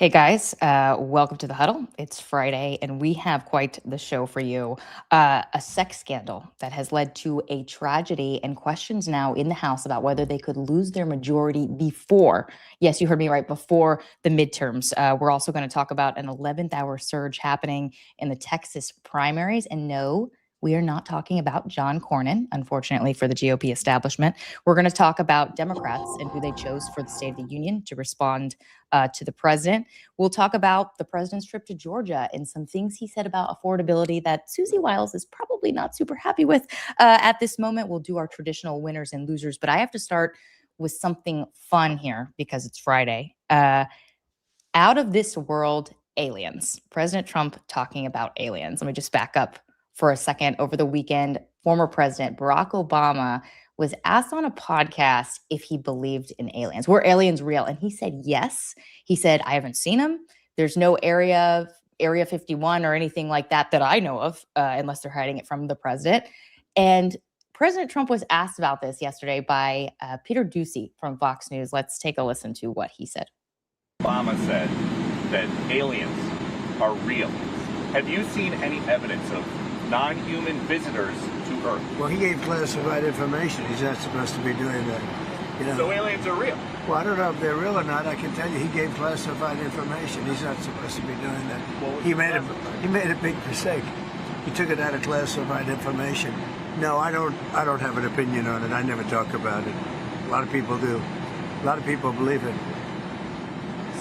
Hey guys, welcome to the Huddle. It's Friday, and we have quite the show for you. A sex scandal that has led to a tragedy and questions now in the House about whether they could lose their majority before, yes, you heard me right, before the midterms. We're also going to talk about an 11th hour surge happening in the Texas primaries. And no, we are not talking about John Cornyn, unfortunately for the GOP establishment. We're going to talk about Democrats and who they chose for the State of the Union to respond to the president. We'll talk about the president's trip to Georgia and some things he said about affordability that Susie Wiles is probably not super happy with at this moment. We'll do our traditional winners and losers, but I have to start with something fun here because it's Friday. Out of this world aliens. President Trump talking about aliens. Let me just back up for a second. Over the weekend, former President Barack Obama was asked on a podcast if he believed in aliens. Were aliens real? And he said yes. He said, I haven't seen them. There's no Area 51 or anything like that I know of, unless they're hiding it from the president. And President Trump was asked about this yesterday by Peter Doocy from Fox News. Let's take a listen to what he said. Obama said that aliens are real. Have you seen any evidence of non-human visitors to Earth? Well, he gave classified information. He's not supposed to be doing that. You know? So aliens are real? Well, I don't know if they're real or not. I can tell you he gave classified information. He's not supposed to be doing that. He made a big mistake. He took it out of classified information. No, I don't have an opinion on it. I never talk about it. A lot of people do. A lot of people believe it.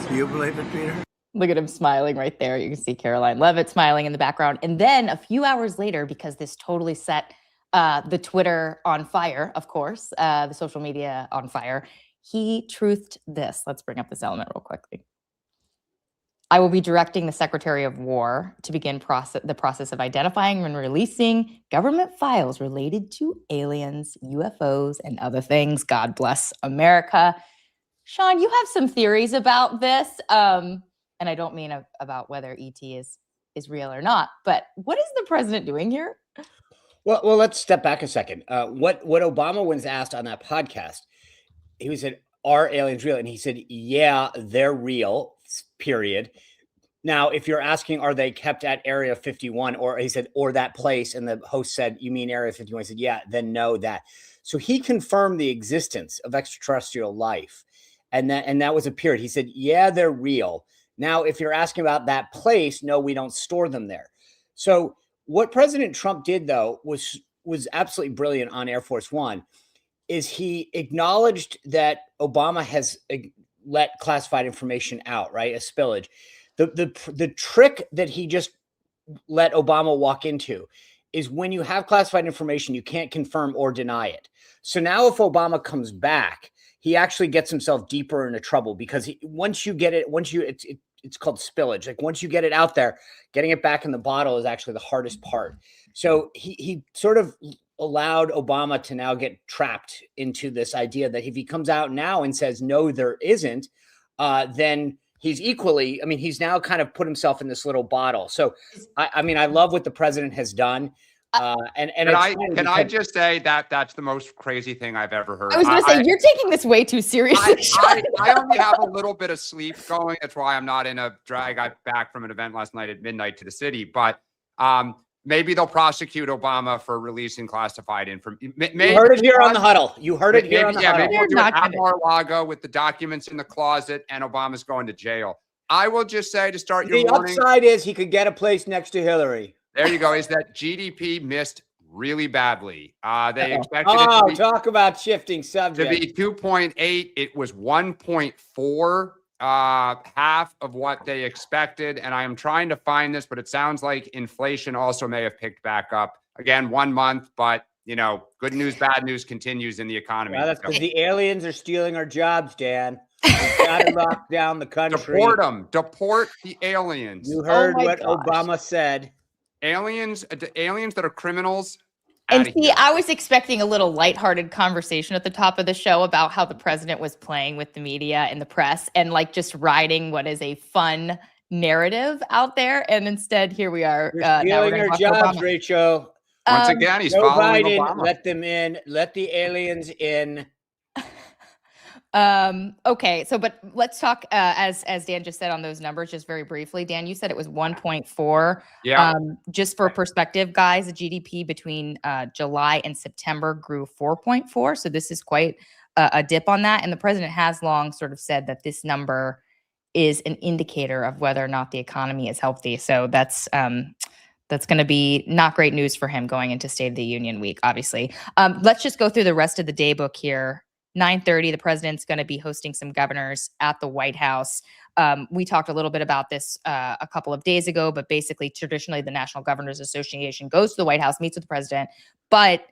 Do you believe it, Peter? Look at him smiling right there. You can see Caroline Leavitt smiling in the background. And then a few hours later, because this totally set the Twitter on fire, of course, the social media on fire, he truthed this. Let's bring up this element real quickly. I will be directing the Secretary of War to begin the process of identifying and releasing government files related to aliens, UFOs, and other things. God bless America. Sean, you have some theories about this. And I don't mean about whether ET is real or not, but what is the president doing here? Well, let's step back a second. What Obama was asked on that podcast, he said, "Are aliens real?" And he said, "Yeah, they're real." Period. Now, if you're asking, are they kept at Area 51, or he said, or that place, and the host said, "You mean Area 51?" He said, "Yeah." Then no, that. So he confirmed the existence of extraterrestrial life, and that was a period. He said, "Yeah, they're real." Now, if you're asking about that place, no, we don't store them there. So what President Trump did, though, was absolutely brilliant on Air Force One, is he acknowledged that Obama has let classified information out, right? A spillage. The trick that he just let Obama walk into is when you have classified information, you can't confirm or deny it. So now if Obama comes back, he actually gets himself deeper into trouble because once you get it, it's called spillage. Like once you get it out there, getting it back in the bottle is actually the hardest part. So he sort of allowed Obama to now get trapped into this idea that if he comes out now and says, no, there isn't, then he's equally, he's now kind of put himself in this little bottle. So, I love what the president has done. Can I just say that that's the most crazy thing I've ever heard. I was going to say, you're taking this way too seriously. I only have a little bit of sleep going. That's why I'm not in a drag. I got back from an event last night at midnight to the city, but maybe they'll prosecute Obama for releasing classified information. You heard it here on the Huddle. You heard it here on the Huddle. Maybe we'll do it at Mar-a-Lago with the documents in the closet and Obama's going to jail. I will just say to start your morning. The upside is he could get a place next to Hillary. There you go. Is that GDP missed really badly? They expected it to be, talk about shifting subjects. To be 2.8. It was 1.4, half of what they expected. And I am trying to find this, but it sounds like inflation also may have picked back up again 1 month. But good news, bad news continues in the economy. Well, that's because the aliens are stealing our jobs, Dan. We've got to lock down the country. Deport them. Deport the aliens. You heard what Obama said. Aliens that are criminals. And see, I was expecting a little lighthearted conversation at the top of the show about how the president was playing with the media and the press and just riding what is a fun narrative out there. And instead, here we are. Stealing our jobs, Obama. Rachel. Once again, he's Joe following Biden, Obama. Let them in. Let the aliens in. Okay. So, but let's talk, as Dan just said on those numbers, just very briefly. Dan, you said it was 1.4. Yeah. Just for perspective, guys, the GDP between July and September grew 4.4. So this is quite a dip on that. And the president has long sort of said that this number is an indicator of whether or not the economy is healthy. So that's going to be not great news for him going into State of the Union week, obviously. Let's just go through the rest of the day book here. 9:30, the president's going to be hosting some governors at the White House. We talked a little bit about this a couple of days ago, but basically, traditionally, the National Governors Association goes to the White House, meets with the president, but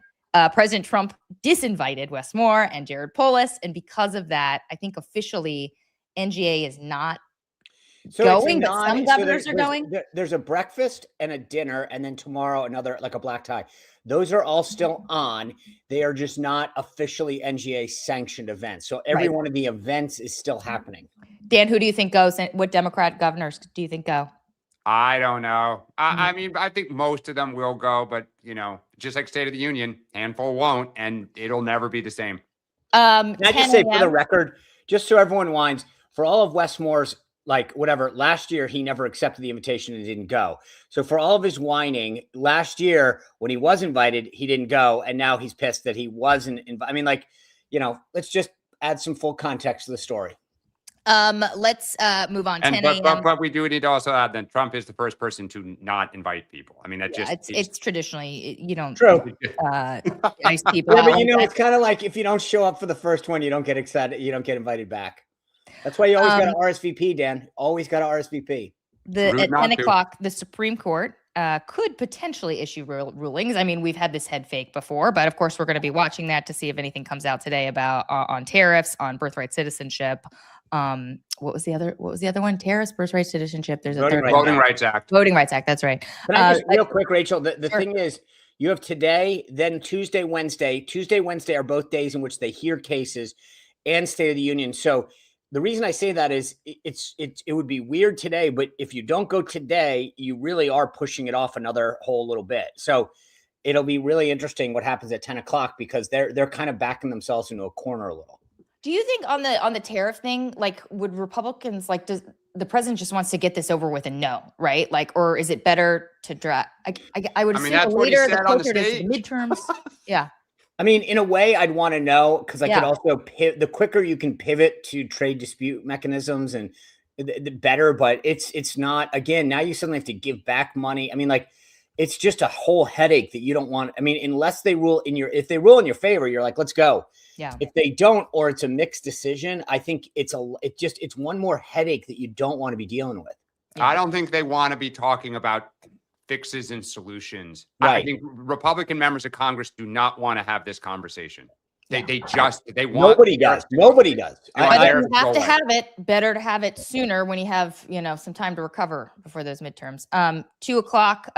President Trump disinvited Wes Moore and Jared Polis, and because of that, I think officially NGA is not going, but some governors are going. There's a breakfast and a dinner, and then tomorrow another, like a black tie. Those are all still on. They are just not officially NGA sanctioned events. So every one of the events is still happening. Dan, who do you think goes? And what Democrat governors do you think go? I don't know. I mean, I think most of them will go, but just like State of the Union, handful won't, and it'll never be the same. Can I just say for the record, just so everyone winds, for all of Wes Moore's, like whatever, last year he never accepted the invitation and didn't go. So for all of his whining, last year when he was invited, he didn't go, and now he's pissed that he wasn't invited. I mean, let's just add some full context to the story. Let's move on. But we do need to also add that Trump is the first person to not invite people. I mean, it's traditionally true. Nice people. Yeah, but it's kind of like if you don't show up for the first one, you don't get excited. You don't get invited back. That's why you always got to RSVP, Dan. Always got to RSVP. At 10 o'clock, the Supreme Court could potentially issue rulings. I mean, we've had this head fake before, but of course, we're going to be watching that to see if anything comes out today about on tariffs, on birthright citizenship. What was the other one? Tariffs, birthright citizenship. There's a Voting Rights Act. Voting Rights Act. That's right. Can I just real quick, Rachel? The thing is, you have today, then Tuesday, Wednesday. Tuesday, Wednesday are both days in which they hear cases and State of the Union. So the reason I say that is it would be weird today, but if you don't go today, you really are pushing it off another whole little bit. So it'll be really interesting what happens at 10 o'clock because they're kind of backing themselves into a corner a little. Do you think on the tariff thing, like, would Republicans does the president just wants to get this over with and no, right? Like, or is it better to drag? I would assume the later, the closer to the midterms. Yeah. I mean, in a way, I'd want to know because I could also the quicker you can pivot to trade dispute mechanisms and the better. But it's not, again, now you suddenly have to give back money. I mean, it's just a whole headache that you don't want. I mean, unless they rule if they rule in your favor, you're like, let's go. Yeah. If they don't, or it's a mixed decision, I think it's one more headache that you don't want to be dealing with. I don't think they want to be talking about fixes and solutions. Right. I think Republican members of Congress do not want to have this conversation. They want. Nobody does. Nobody does. But you have to have it. Better to have it sooner when you have some time to recover before those midterms. 2 o'clock.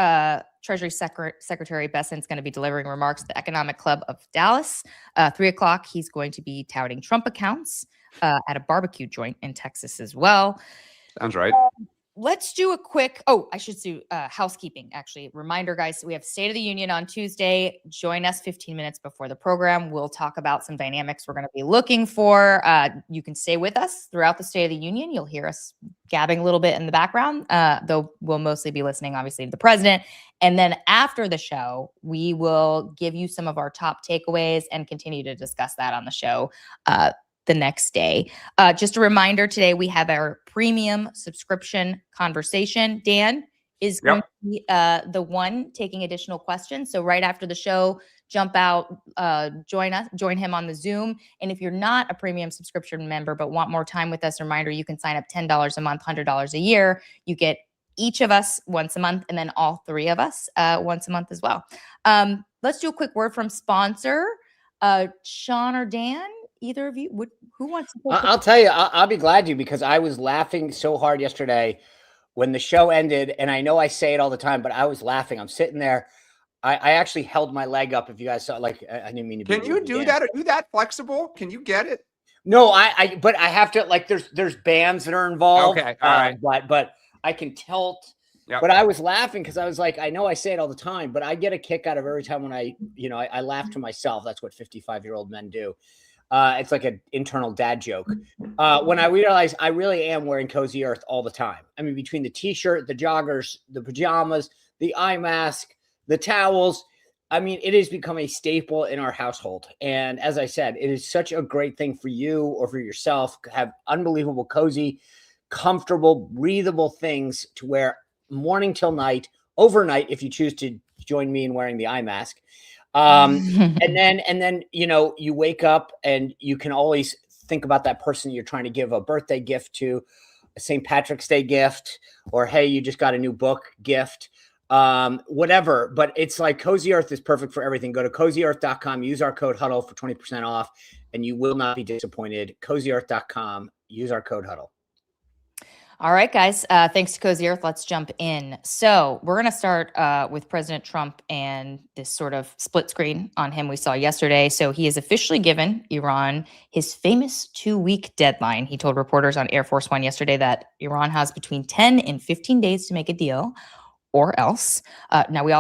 Treasury Secretary Bessent's going to be delivering remarks at the Economic Club of Dallas. 3 o'clock. He's going to be touting Trump accounts at a barbecue joint in Texas as well. Sounds right. Let's do a quick, I should do housekeeping, actually. Reminder, guys, we have State of the Union on Tuesday. Join us 15 minutes before the program. We'll talk about some dynamics we're going to be looking for. You can stay with us throughout the State of the Union. You'll hear us gabbing a little bit in the background, though we'll mostly be listening, obviously, to the president. And then after the show, we will give you some of our top takeaways and continue to discuss that on the show the next day. Just a reminder, today we have our premium subscription conversation. Dan is going to be the one taking additional questions. So right after the show, jump out, join him on the Zoom. And if you're not a premium subscription member but want more time with us, reminder, you can sign up $10 a month, $100 a year. You get each of us once a month, and then all three of us once a month as well. Let's do a quick word from sponsor. Sean or Dan, either of you, who wants to? I'll tell you, I'll be glad to, because I was laughing so hard yesterday when the show ended. And I know I say it all the time, but I was laughing. I'm sitting there. I actually held my leg up. If you guys saw, I didn't mean to. Can you do that? Are you that flexible? Can you get it? No, but I have to, there's bands that are involved. Okay. All right. But I can tilt. Yep. But I was laughing because I was like, I know I say it all the time, but I get a kick out of every time when I laugh to myself. That's what 55-year-old men do. It's like an internal dad joke. When I realized I really am wearing Cozy Earth all the time. I mean, between the t-shirt, the joggers, the pajamas, the eye mask, the towels. I mean, it has become a staple in our household. And as I said, it is such a great thing for you or for yourself to have unbelievable, cozy, comfortable, breathable things to wear morning till night, overnight, if you choose to join me in wearing the eye mask. And then, you know, you wake up and you can always think about that person you're trying to give a birthday gift to, a St. Patrick's Day gift, or, hey, you just got a new book gift. Whatever, but it's like Cozy Earth is perfect for everything. Go to CozyEarth.com, use our code Huddle for 20% off, and you will not be disappointed. CozyEarth.com, use our code Huddle. All right, guys. Thanks to Cozy Earth. Let's jump in. So we're going to start with President Trump and this sort of split screen on him we saw yesterday. So he has officially given Iran his famous 2-week deadline. He told reporters on Air Force One yesterday that Iran has between 10 and 15 days to make a deal, or else. Now we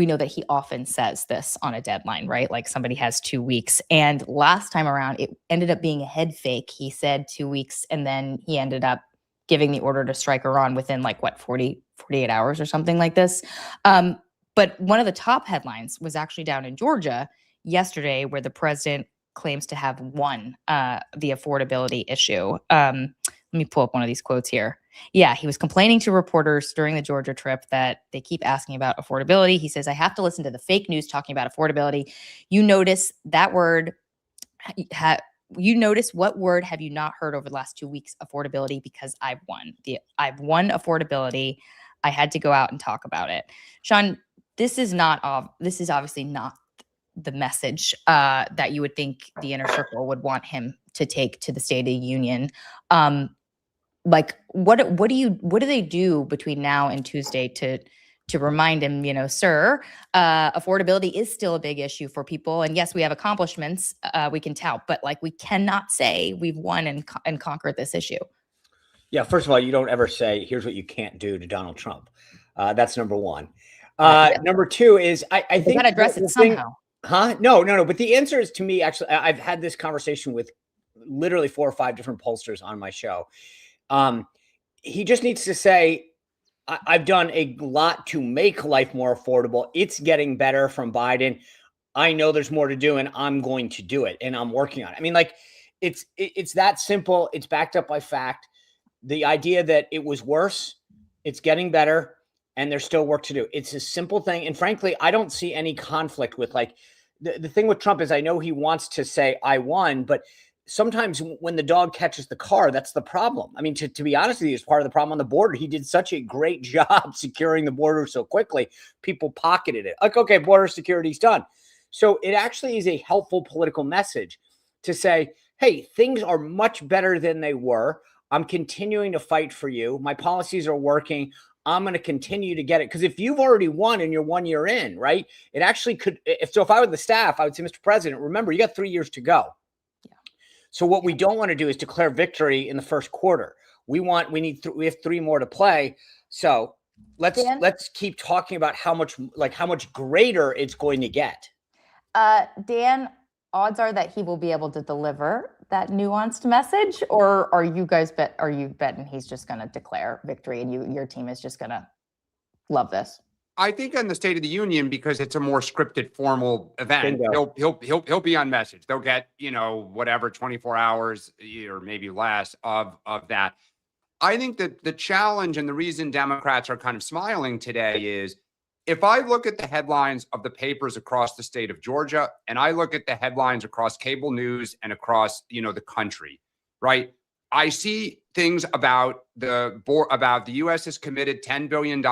know that he often says this on a deadline, right? Like somebody has 2 weeks. And last time around, it ended up being a head fake. He said 2 weeks, and then he ended up giving the order to strike Iran within 48 hours or something like this. But one of the top headlines was actually down in Georgia yesterday, where the president claims to have won the affordability issue. Let me pull up one of these quotes here. Yeah, he was complaining to reporters during the Georgia trip that they keep asking about affordability. He says, I have to listen to the fake news talking about affordability. You notice that word. You notice what word have you not heard over the last 2 weeks? Affordability, because I've won. I've won affordability. I had to go out and talk about it. Sean, this is obviously not the message that you would think the inner circle would want him to take to the State of the Union. What do they do between now and Tuesday to remind him, sir, affordability is still a big issue for people. And yes, we have accomplishments we can tout, but we cannot say we've won and conquered this issue. Yeah, first of all, you don't ever say, here's what you can't do to Donald Trump. That's number one. Number two is I think got to address it somehow. No. But the answer is, to me, actually, I've had this conversation with literally 4 or 5 different pollsters on my show. He just needs to say, I've done a lot to make life more affordable. It's getting better from Biden. I know there's more to do, and I'm going to do it, and I'm working on it. I mean, it's that simple. It's backed up by fact. The idea that it was worse, it's getting better, and there's still work to do. It's a simple thing. And frankly, I don't see any conflict with the thing with Trump is I know he wants to say I won, but sometimes when the dog catches the car, that's the problem. I mean, to be honest with you, it's part of the problem on the border. He did such a great job securing the border so quickly. People pocketed it. Okay, border security's done. So it actually is a helpful political message to say, hey, things are much better than they were. I'm continuing to fight for you. My policies are working. I'm going to continue to get it. Because if you've already won and you're 1 year in, right, it actually could. If I were the staff, I would say, Mr. President, remember, you got 3 years to go. So what we don't want to do is declare victory in the first quarter. We have 3 more to play. So let's keep talking about how much greater it's going to get. Dan, odds are that he will be able to deliver that nuanced message, or are you betting he's just going to declare victory and your team is just going to love this? I think in the State of the Union, because it's a more scripted, formal event, he'll be on message. They'll get, whatever, 24 hours or maybe less of that. I think that the challenge and the reason Democrats are kind of smiling today is, if I look at the headlines of the papers across the state of Georgia, and I look at the headlines across cable news and across, the country, right? I see things about the U.S. has committed $10 billion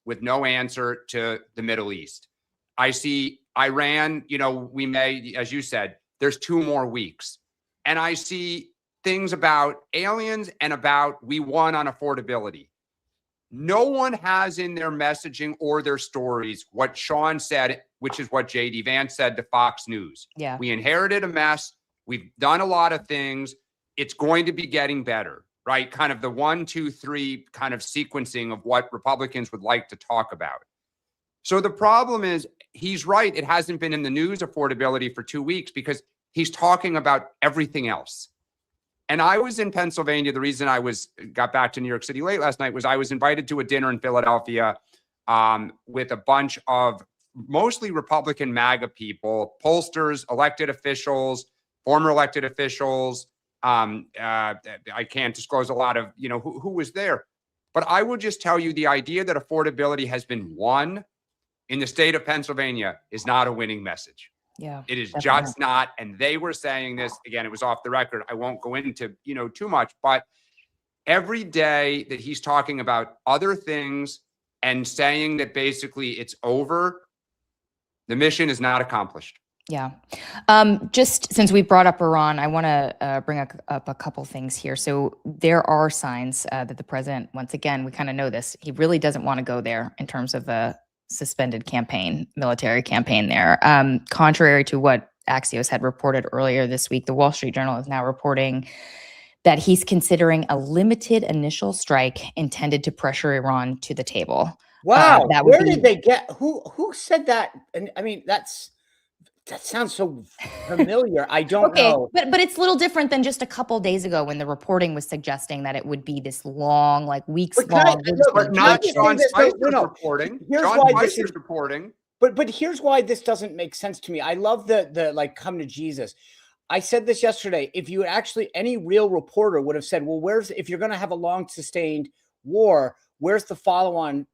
with no answer to the Middle East. I see Iran, we may, as you said, there's 2 more weeks. And I see things about aliens and about we won on affordability. No one has in their messaging or their stories what Sean said, which is what J.D. Vance said to Fox News. Yeah. We inherited a mess. We've done a lot of things. It's going to be getting better, right? Kind of the 1, 2, 3 kind of sequencing of what Republicans would like to talk about. So the problem is, he's right. It hasn't been in the news, affordability, for 2 weeks, because he's talking about everything else. And I was in Pennsylvania. The reason I got back to New York City late last night was I was invited to a dinner in Philadelphia with a bunch of mostly Republican MAGA people, pollsters, elected officials, former elected officials. I can't disclose a lot of, who was there. But I will just tell you, the idea that affordability has been won in the state of Pennsylvania is not a winning message. Yeah, it is definitely. just not. And they were saying this, again, it was off the record. I won't go into, too much, but every day that he's talking about other things and saying that basically it's over, the mission is not accomplished. Yeah. Just since we brought up Iran, I want to bring up a couple things here. So there are signs that the president, once again, we kind of know this, he really doesn't want to go there in terms of the suspended military campaign there. Contrary to what Axios had reported earlier this week, the Wall Street Journal is now reporting that he's considering a limited initial strike intended to pressure Iran to the table. Wow. Where did they get, who said that? And I mean, that sounds so familiar. I don't know. But it's a little different than just a couple days ago when the reporting was suggesting that it would be this long, like weeks long. But not Sean Spicer's reporting. Sean Spicer's reporting. But here's why this doesn't make sense to me. I love the like come to Jesus. I said this yesterday. If you actually, any real reporter would have said, well, if you're going to have a long sustained war, where's the follow-on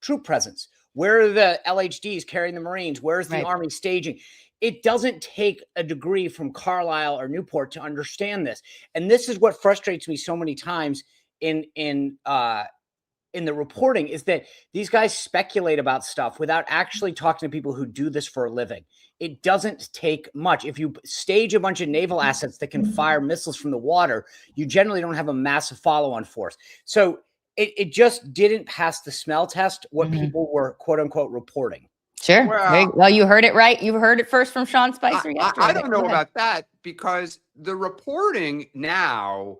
troop presence? Where are the LHDs carrying the Marines? Where's the Army staging? It doesn't take a degree from Carlisle or Newport to understand this. And this is what frustrates me so many times in the reporting, is that these guys speculate about stuff without actually talking to people who do this for a living. It doesn't take much. If you stage a bunch of naval assets that can fire missiles from the water, you generally don't have a massive follow-on force. So it just didn't pass the smell test, what people were, quote unquote, reporting. Sure. Well, you heard it right. You heard it first from Sean Spicer yesterday. I don't know about that, because the reporting now,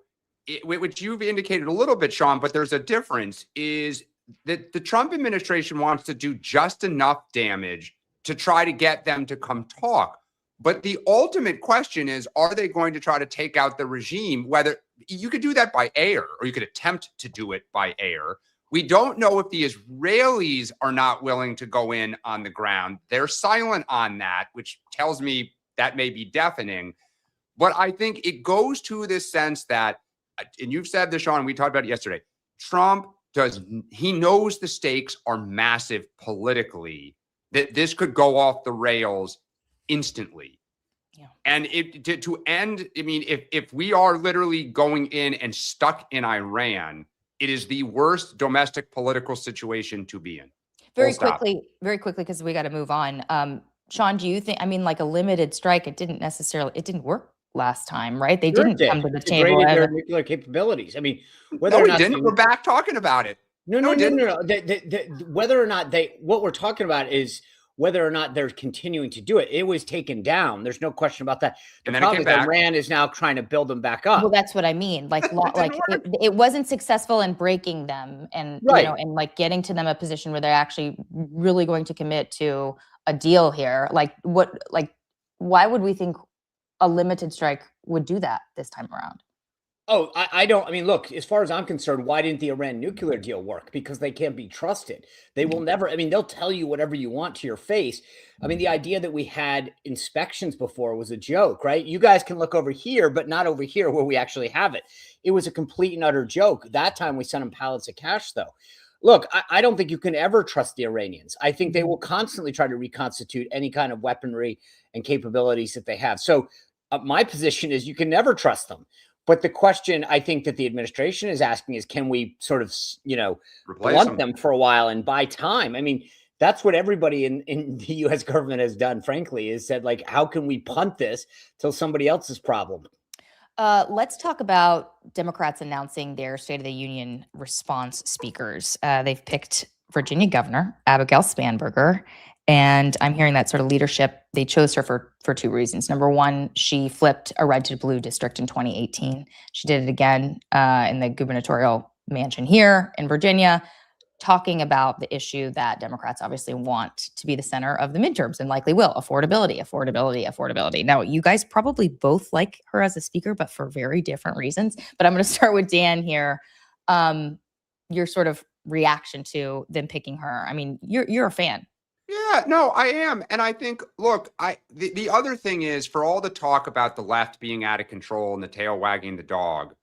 which you've indicated a little bit, Sean, but there's a difference, is that the Trump administration wants to do just enough damage to try to get them to come talk. But the ultimate question is, are they going to try to take out the regime? Whether you could do that by air, or you could attempt to do it by air. We don't know if the Israelis are not willing to go in on the ground. They're silent on that, which tells me that may be deafening. But I think it goes to this sense that, and you've said this, Sean, we talked about it yesterday, Trump he knows the stakes are massive politically, that this could go off the rails instantly. Yeah. And to end, I mean, if we are literally going in and stuck in Iran, it is the worst domestic political situation to be in. Very quickly, because we got to move on. Sean, do you think, I mean, like a limited strike, it didn't work last time, right? They didn't come to the table. Their nuclear capabilities. I mean, whether or not didn't. We're back talking about it. No. Whether or not what we're talking about is whether or not they're continuing to do it. It was taken down. There's no question about that. The problem is Iran is now trying to build them back up. Well, that's what I mean. Like, it wasn't successful in breaking them, and and like getting to them a position where they're actually really going to commit to a deal here. Why would we think a limited strike would do that this time around? Oh, I don't. I mean, look, as far as I'm concerned, why didn't the Iran nuclear deal work? Because they can't be trusted. They will never. I mean, they'll tell you whatever you want to your face. I mean, the idea that we had inspections before was a joke, right? You guys can look over here, but not over here where we actually have it. It was a complete and utter joke. That time we sent them pallets of cash, though. Look, I don't think you can ever trust the Iranians. I think they will constantly try to reconstitute any kind of weaponry and capabilities that they have. So my position is you can never trust them. But the question I think that the administration is asking is, can we sort of, blunt them for a while and buy time? I mean, that's what everybody in the U.S. government has done, frankly, is said, like, how can we punt this till somebody else's problem? Let's talk about Democrats announcing their State of the Union response speakers. They've picked Virginia Governor Abigail Spanberger. And I'm hearing that sort of leadership, they chose her for two reasons. Number one, she flipped a red to blue district in 2018. She did it again in the gubernatorial mansion here in Virginia. talking about the issue that Democrats obviously want to be the center of the midterms and likely will: affordability, affordability, affordability. Now, you guys probably both like her as a speaker, but for very different reasons. But I'm going to start with Dan here. Your sort of reaction to them picking her. I mean, you're a fan. Yeah, no, I am. And I think, look, the other thing is, for all the talk about the left being out of control and the tail wagging the dog,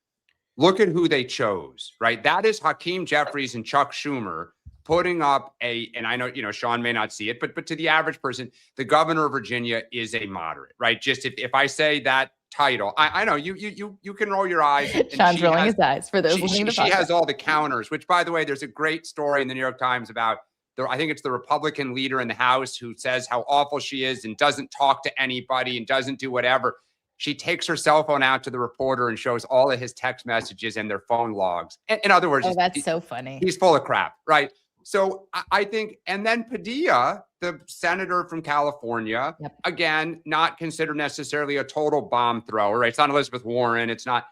look at who they chose, right? That is Hakeem Jeffries and Chuck Schumer putting up and I know, Sean may not see it, but to the average person, the governor of Virginia is a moderate, right? Just if I say that title, I know you can roll your eyes. And Sean's rolling his eyes for those listening to the She has all the counters, which, by the way, there's a great story in the New York Times about I think it's the Republican leader in the House who says how awful she is and doesn't talk to anybody and doesn't do whatever. She takes her cell phone out to the reporter and shows all of his text messages and their phone logs. In other words, that's so funny. He's full of crap, right? So I think, and then Padilla, the senator from California, again, not considered necessarily a total bomb thrower, right? It's not Elizabeth Warren. It's not.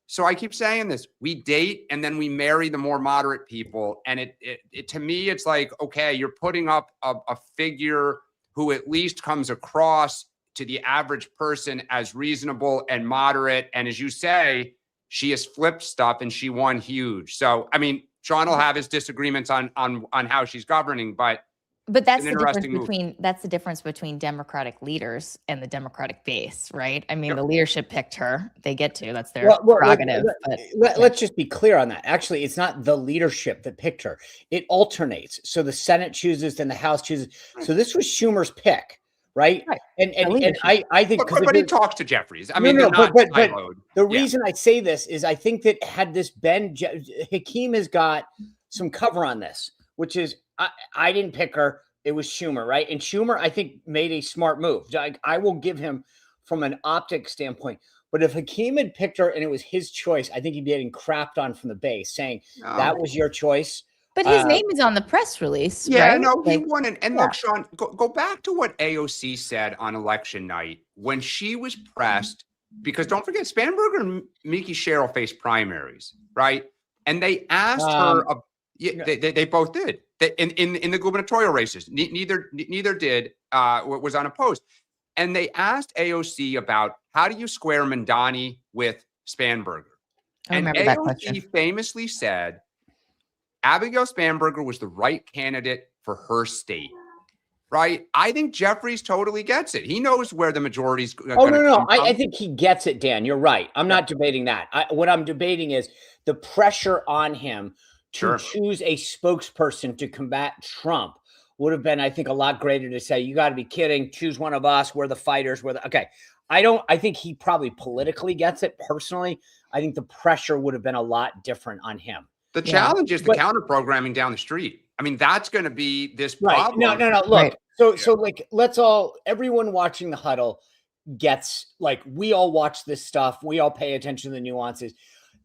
So I keep saying this: we date and then we marry the more moderate people. And it to me, it's like, okay, you're putting up a figure who at least comes across to the average person as reasonable and moderate. And as you say, she has flipped stuff and she won huge. So, I mean, Sean will have his disagreements on how she's governing, but that's the difference between Democratic leaders and the Democratic base, right? I mean, the leadership picked her; they get to. That's their prerogative. Let's just be clear on that. Actually, it's not the leadership that picked her; it alternates. So the Senate chooses, then the House chooses. So this was Schumer's pick, right? And I think, but he talks to Jeffries. I mean, but the reason I say this is I think that had this been Hakeem has got some cover on this, which is. I didn't pick her. It was Schumer, right? And Schumer, I think, made a smart move. I will give him from an optic standpoint. But if Hakeem had picked her and it was his choice, I think he'd be getting crapped on from the base, saying that was your choice. But his name is on the press release, yeah, right? No, he won it. And look, Sean, go back to what AOC said on election night when she was pressed, because don't forget, Spanberger and Mickey Sherrill faced primaries, right? And they asked her. They both did. In the gubernatorial races, neither did was unopposed, and they asked AOC about how do you square Mandani with Spanberger, and AOC famously said Abigail Spanberger was the right candidate for her state. Right, I think Jeffries totally gets it. He knows where the majority's. No. I think he gets it, Dan. You're right. I'm not debating that. What I'm debating is the pressure on him to choose a spokesperson to combat Trump would have been, I think, a lot greater to say, you got to be kidding. Choose one of us. We're the fighters. I think he probably politically gets it. Personally, I think the pressure would have been a lot different on him. The challenge is the counter programming down the street. I mean, that's going to be this problem. No. Look, so everyone watching the Huddle gets, like, we all watch this stuff. We all pay attention to the nuances.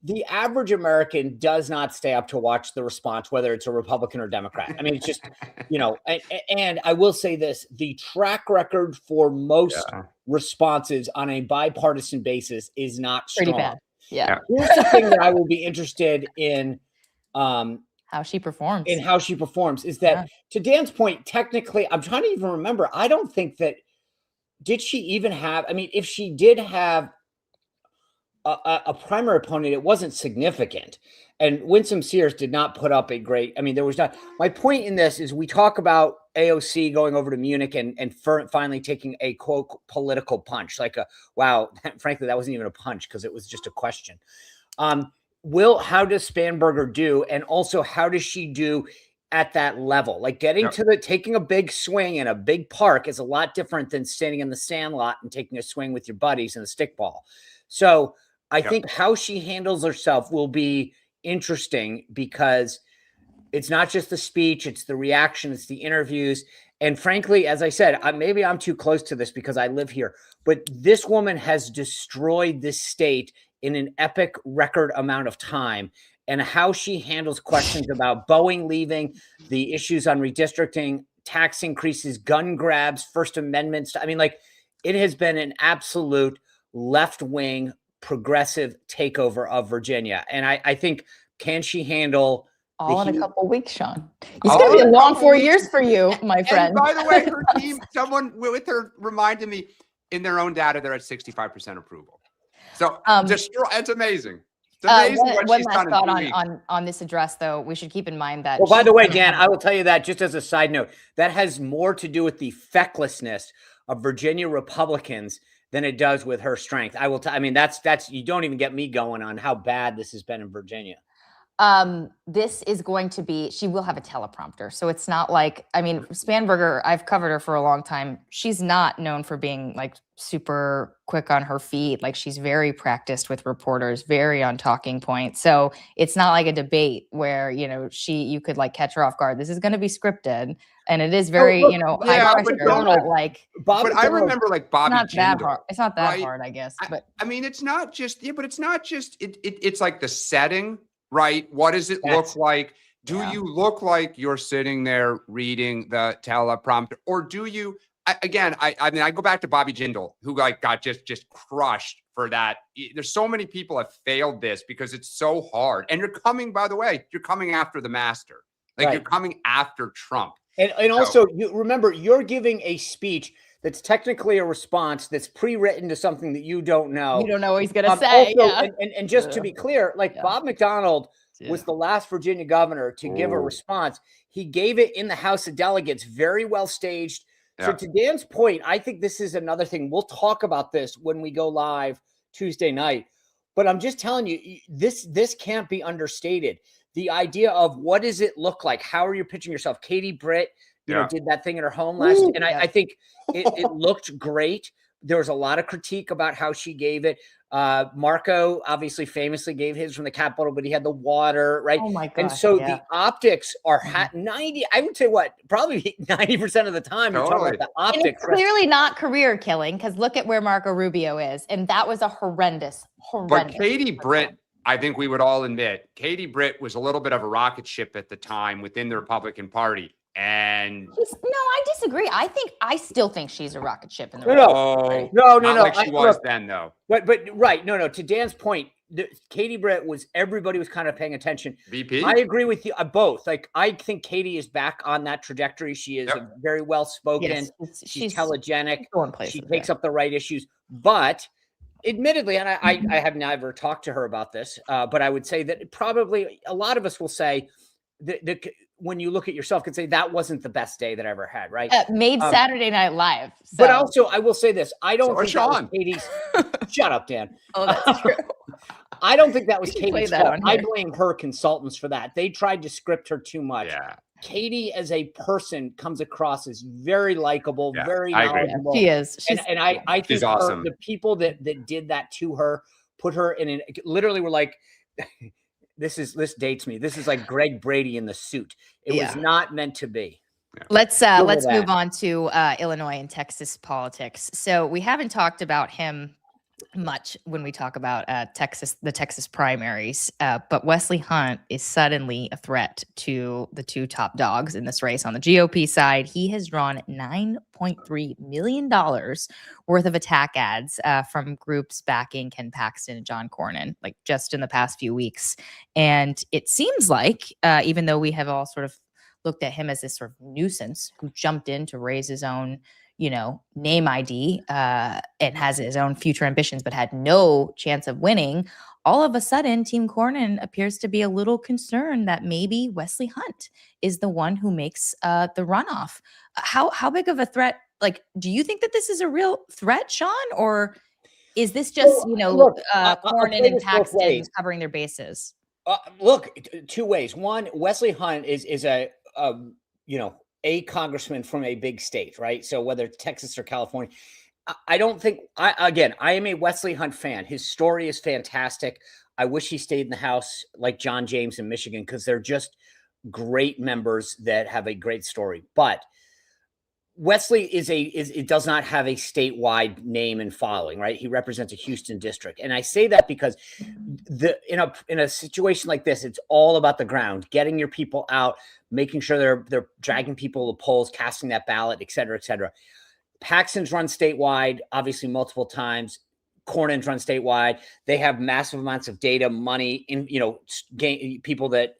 The average American does not stay up to watch the response, whether it's a Republican or Democrat. I mean, it's just, and I will say this, the track record for most responses on a bipartisan basis is not strong. Pretty bad. Yeah. Here's the thing that I will be interested in. How she performs. Is that, to Dan's point, technically, I'm trying to even remember, I don't think that, did she even have, I mean, if she did have a primary opponent, it wasn't significant. And Winsome Sears did not put up a great, I mean, there was not, my point in this is we talk about AOC going over to Munich and finally taking a quote political punch, like wow, frankly, that wasn't even a punch because it was just a question. How does Spanberger do? And also, how does she do at that level? Like getting to taking a big swing in a big park is a lot different than standing in the sandlot and taking a swing with your buddies in a stickball. So I think how she handles herself will be interesting because it's not just the speech, it's the reaction, it's the interviews. And frankly, as I said, maybe I'm too close to this because I live here, but this woman has destroyed this state in an epic record amount of time. And how she handles questions about Boeing leaving, the issues on redistricting, tax increases, gun grabs, First Amendment. I mean, like, it has been an absolute left-wing progressive takeover of Virginia. And I think, can she handle All in a Heat. couple weeks, Sean. It's All going to be in a a long couple 4 weeks. years for you, my friend. And by the way, her team, someone with her reminded me in their own data, they're at 65% approval. So it's amazing. It's amazing what one she's last done in thought 2 weeks. on this address, though. We should keep in mind that. Well, by she's the way, gonna Dan, have- I will tell you that just as a side note, that has more to do with the fecklessness of Virginia Republicans than it does with her strength. I mean, that's you don't even get me going on how bad this has been in Virginia. This is going to be, she will have a teleprompter. So it's not like, I mean, Spanberger, I've covered her for a long time. She's not known for being like super quick on her feet. Like she's very practiced with reporters, very on talking point. So it's not like a debate where, you could like catch her off guard. This is going to be scripted and it is very, high yeah, pressure. But like, but I remember like Bobby not that Jindal, hard. It's not that right? hard, I guess. But I mean, it's not just, but it's not just, it's like the setting. Right? What does it look like? Do you look like you're sitting there reading the teleprompter, or do you? I mean, I go back to Bobby Jindal, who like got just crushed for that. There's so many people have failed this because it's so hard. And by the way, you're coming after the master, like you're coming after Trump. And also, you remember, you're giving a speech that's technically a response that's pre-written to something that you don't know. You don't know what he's going to say. Also, and just to be clear, like Bob McDonald was the last Virginia governor to give a response. He gave it in the House of Delegates, very well staged. So to Dan's point, I think this is another thing. We'll talk about this when we go live Tuesday night. But I'm just telling you, this can't be understated. The idea of what does it look like? How are you pitching yourself? Katie Britt, did that thing at her home last, and I think it looked great. There was a lot of critique about how she gave it. Marco obviously famously gave his from the Capitol, but he had the water, right? Oh my gosh, and so the optics are 90. I would say probably 90% of the time you're talking about the optics. And it's clearly not career killing because look at where Marco Rubio is, and that was a horrendous. But Katie Britt, I think we would all admit, Katie Britt was a little bit of a rocket ship at the time within the Republican Party. And no, I disagree. I still think she's a rocket ship in the No. Not like she was then, though. But right, no. To Dan's point, Katie Britt everybody was kind of paying attention. VP, I agree with you both. Like I think Katie is back on that trajectory. She is very well spoken. Yes, she's telegenic. She takes up the right issues. But admittedly, and I have never talked to her about this, but I would say that probably a lot of us will say that when you look at yourself, could say that wasn't the best day that I ever had, right? Made Saturday Night Live. So. But also, I will say this: I don't think Sean. that was Katie's. Shut up, Dan. Oh, that's true. I don't think that was Katie's fault. I here. blame her consultants for that. They tried to script her too much. Yeah. Katie, as a person, comes across as very likable, very knowledgeable. She is. And I think awesome. The people that did that to her put her in literally were like. This dates me. This is like Greg Brady in The Suit. It was not meant to be. Yeah. Let's move on to Illinois and Texas politics. So we haven't talked about him much when we talk about the Texas primaries, but Wesley Hunt is suddenly a threat to the two top dogs in this race. On the GOP side, he has drawn $9.3 million worth of attack ads from groups backing Ken Paxton and John Cornyn, like just in the past few weeks. And it seems like, even though we have all sort of looked at him as this sort of nuisance who jumped in to raise his own name ID and has his own future ambitions, but had no chance of winning. All of a sudden, Team Cornyn appears to be a little concerned that maybe Wesley Hunt is the one who makes the runoff. How big of a threat? Like, do you think that this is a real threat, Sean, or is this just Cornyn and Paxton covering their bases? Look, two ways. One, Wesley Hunt is a congressman from a big state, right? So whether it's Texas or California, I don't think I am a Wesley Hunt fan. His story is fantastic. I wish he stayed in the House like John James in Michigan, because they're just great members that have a great story. But Wesley it does not have a statewide name and following, right? He represents a Houston district. And I say that because in a situation like this, it's all about the ground, getting your people out, making sure they're dragging people to the polls, casting that ballot, et cetera, et cetera. Paxton's run statewide, obviously multiple times. corn run statewide. They have massive amounts of data, money, in people that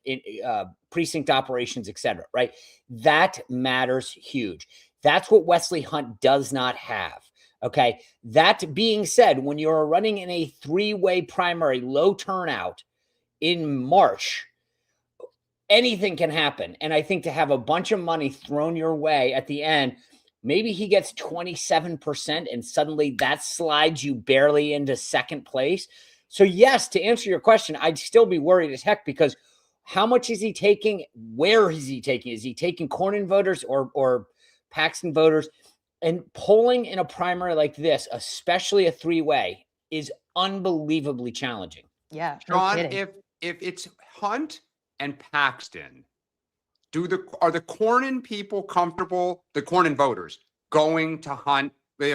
precinct operations, etc. Right? That matters huge. That's what Wesley Hunt does not have. Okay. That being said, when you're running in a 3-way primary, low turnout in March, anything can happen. And I think to have a bunch of money thrown your way at the end, maybe he gets 27% and suddenly that slides you barely into second place. So yes, to answer your question, I'd still be worried as heck, because how much is he taking? Where is he taking? Is he taking Cornyn voters or Paxton voters? And polling in a primary like this, especially a 3-way, is unbelievably challenging. Yeah. No Sean, kidding. if it's Hunt and Paxton, are the Cornyn people comfortable, the Cornyn voters, going to Hunt?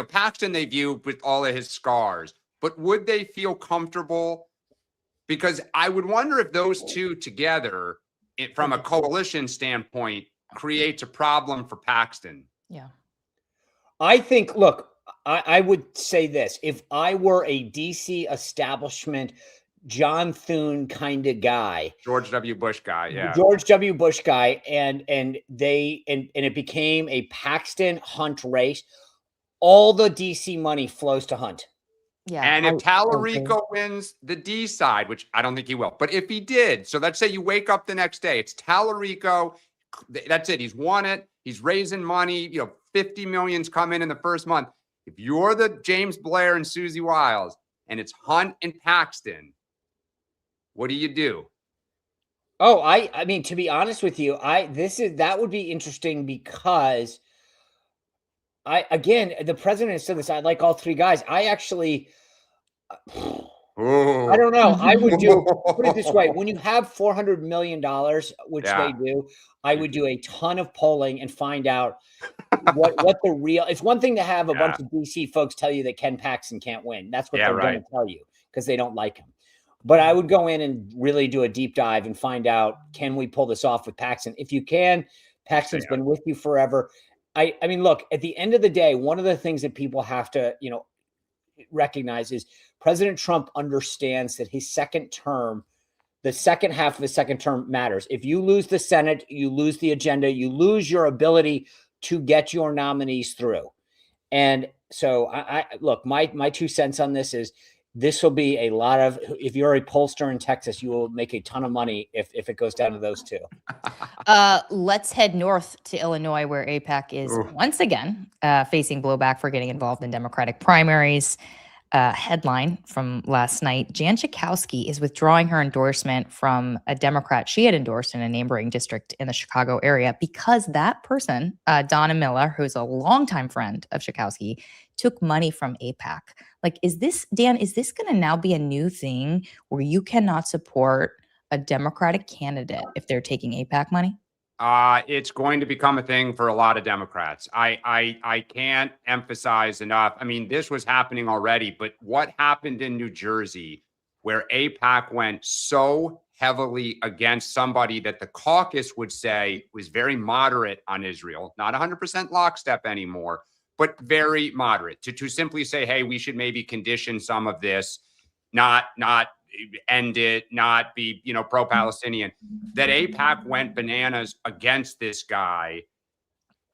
Paxton they view with all of his scars, but would they feel comfortable? Because I would wonder if those two together, from a coalition standpoint, creates a problem for Paxton. Yeah. I think, look, I would say this. If I were a DC establishment, John Thune kind of guy, George W. Bush guy, yeah. George W. Bush guy, and it became a Paxton Hunt race, all the DC money flows to Hunt. Yeah. And if Tallarico wins the D side, which I don't think he will, but if he did, so let's say you wake up the next day, it's Tallarico, that's it. He's won it. He's raising money. 50 million's come in the first month. If you're the James Blair and Susie Wiles and it's Hunt and Paxton, what do you do? Oh, I mean, to be honest with you, that would be interesting, because the president said this. I like all 3 guys. I actually, I don't know. I would put it this way. When you have $400 million, which they do, I would do a ton of polling and find out what the real, it's one thing to have a bunch of DC folks tell you that Ken Paxton can't win. That's what they're going to tell you because they don't like him. But I would go in and really do a deep dive and find out, can we pull this off with Paxton? If you can, Paxton's been with you forever. I mean, look, at the end of the day, one of the things that people have to, recognize is President Trump understands that his second term, the second half of his second term matters. If you lose the Senate, you lose the agenda, you lose your ability to get your nominees through. And so I look, my 2 cents on this is, this will be a lot of, if you're a pollster in Texas, you will make a ton of money if it goes down to those 2. Let's head north to Illinois, where AIPAC is once again facing blowback for getting involved in Democratic primaries. Headline from last night: Jan Schakowsky is withdrawing her endorsement from a Democrat she had endorsed in a neighboring district in the Chicago area because that person, Donna Miller, who's a longtime friend of Schakowsky, took money from AIPAC. Like, is this, Dan, is this going to now be a new thing where you cannot support a Democratic candidate if they're taking AIPAC money? It's going to become a thing for a lot of Democrats. I can't emphasize enough. I mean, this was happening already, but what happened in New Jersey, where AIPAC went so heavily against somebody that the caucus would say was very moderate on Israel, not 100% lockstep anymore, but very moderate, to simply say, hey, we should maybe condition some of this, not end it, not be, pro-Palestinian, that AIPAC went bananas against this guy.